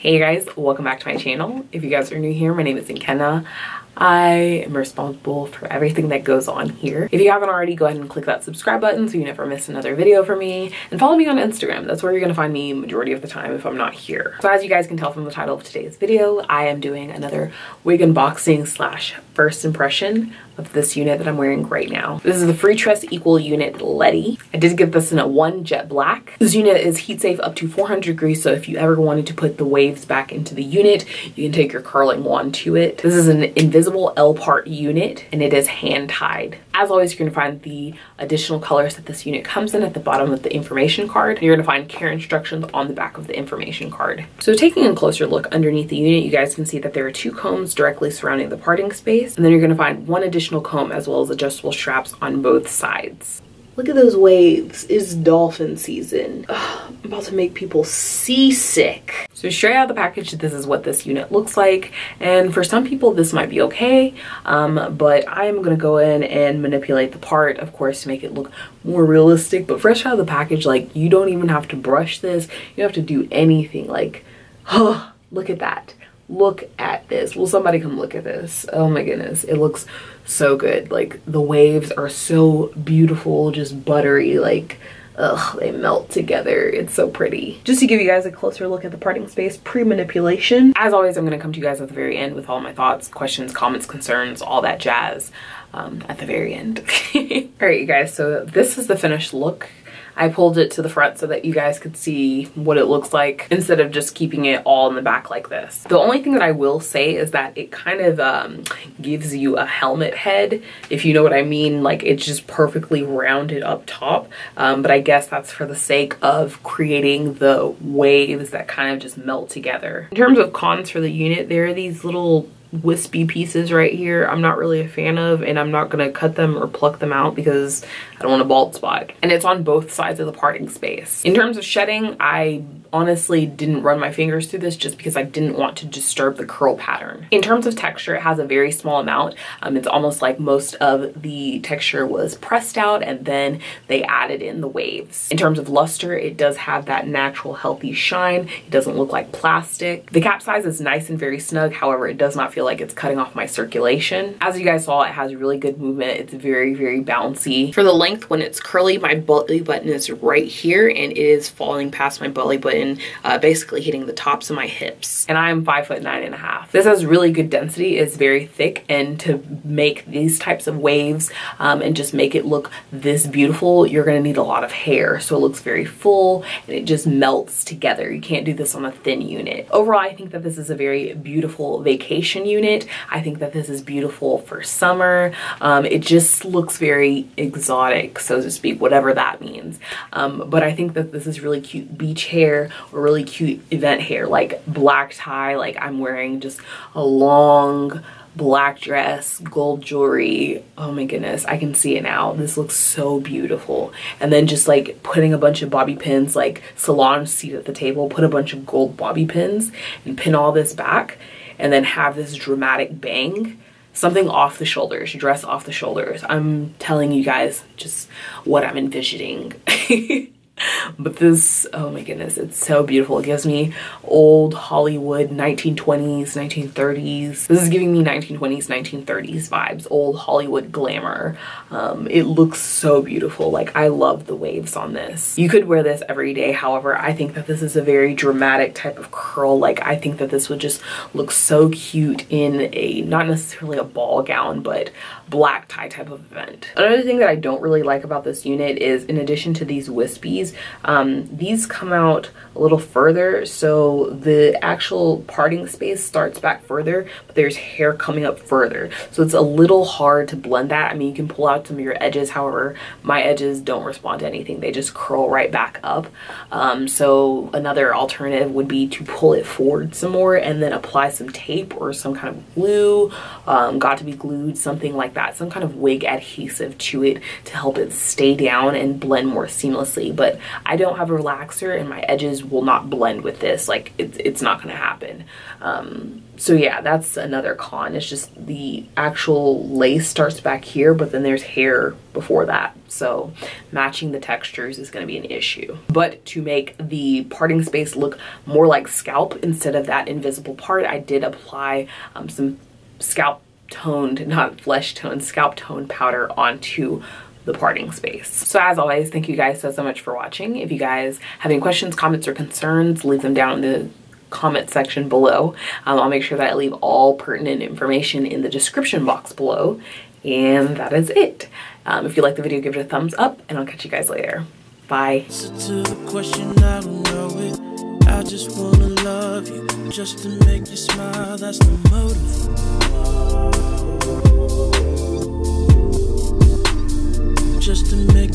Hey guys, welcome back to my channel. If you guys are new here, my name is Nkenna. I am responsible for everything that goes on here. If you haven't already, go ahead and click that subscribe button so you never miss another video from me. And follow me on Instagram. That's where you're gonna find me majority of the time if I'm not here. So as you guys can tell from the title of today's video, I am doing another wig unboxing slash first impression of this unit that I'm wearing right now. This is the Freetress Equal Unit Letty. I did get this in a 1 jet black. This unit is heat safe up to 400 degrees, so if you ever wanted to put the waves back into the unit, you can take your curling wand to it. This is an invisible L-part unit and it is hand tied. As always, you're gonna find the additional colors that this unit comes in at the bottom of the information card. You're gonna find care instructions on the back of the information card. So taking a closer look underneath the unit, you guys can see that there are 2 combs directly surrounding the parting space, and then you're gonna find 1 additional comb as well as adjustable straps on both sides. Look at those waves. It's dolphin season. Ugh, I'm about to make people seasick. So straight out of the package, this is what this unit looks like. And for some people, this might be okay. But I'm gonna go in and manipulate the part, of course, to make it look more realistic. But fresh out of the package, like, you don't even have to brush this. You don't have to do anything. Like, oh, look at that. Look at this. Will somebody come look at this? Oh my goodness, it looks so good. Like, the waves are so beautiful, just buttery, like, ugh, they melt together. It's so pretty. Just to give you guys a closer look at the parting space pre-manipulation. As always, I'm gonna come to you guys at the very end with all my thoughts, questions, comments, concerns, all that jazz at the very end. All right, you guys, so this is the finished look. I pulled it to the front so that you guys could see what it looks like instead of just keeping it all in the back like this. The only thing that I will say is that it kind of gives you a helmet head, if you know what I mean. Like, it's just perfectly rounded up top, but I guess that's for the sake of creating the waves that kind of just melt together. In terms of cons for the unit, there are these little wispy pieces right here I'm not really a fan of, and I'm not gonna cut them or pluck them out because I don't want a bald spot. And it's on both sides of the parting space. In terms of shedding, I honestly didn't run my fingers through this just because I didn't want to disturb the curl pattern. In terms of texture, it has a very small amount. It's almost like most of the texture was pressed out and then they added in the waves. In terms of luster, it does have that natural healthy shine. It doesn't look like plastic. The cap size is nice and very snug. However, it does not feel like it's cutting off my circulation. As you guys saw, it has really good movement. It's very, very bouncy. For the length, when it's curly, my belly button is right here and it is falling past my belly button, basically hitting the tops of my hips. And I'm 5'9.5". This has really good density. It's very thick, and to make these types of waves and just make it look this beautiful, you're gonna need a lot of hair. So it looks very full and it just melts together. You can't do this on a thin unit. Overall, I think that this is a very beautiful vacation unit. I think that this is beautiful for summer. It just looks very exotic, so to speak, whatever that means. But I think that this is really cute beach hair or really cute event hair, like black tie, like I'm wearing just a long black dress, gold jewelry. Oh my goodness, I can see it now. This looks so beautiful. And then just like putting a bunch of bobby pins, like salon seat at the table, put a bunch of gold bobby pins and pin all this back, and then have this dramatic bang. Something off the shoulders, dress off the shoulders. I'm telling you guys just what I'm envisioning. But this, oh my goodness, it's so beautiful. It gives me old Hollywood 1920s, 1930s. This is giving me 1920s, 1930s vibes, old Hollywood glamour. It looks so beautiful. Like, I love the waves on this. You could wear this every day. However, I think that this is a very dramatic type of curl. Like, I think that this would just look so cute in a, not necessarily a ball gown, but black tie type of event. Another thing that I don't really like about this unit is, in addition to these wispies, these come out a little further, so the actual parting space starts back further, but there's hair coming up further, so it's a little hard to blend that. I mean, you can pull out some of your edges, however, my edges don't respond to anything. They just curl right back up. So another alternative would be to pull it forward some more and then apply some tape or some kind of glue, got to be glued, something like that, some kind of wig adhesive to it to help it stay down and blend more seamlessly. But but I don't have a relaxer and my edges will not blend with this. Like it's not gonna happen. So yeah, that's another con. It's just the actual lace starts back here, but then there's hair before that. So matching the textures is gonna be an issue. But to make the parting space look more like scalp instead of that invisible part, I did apply some scalp toned, not flesh toned, scalp toned powder onto the parting space. So as always, thank you guys so much for watching. If you guys have any questions, comments, or concerns, leave them down in the comment section below. I'll make sure that I leave all pertinent information in the description box below. And that is it. If you like the video, give it a thumbs up, and I'll catch you guys later. Bye. I just wanna love you, just to make you smile, that's the motive. Just to make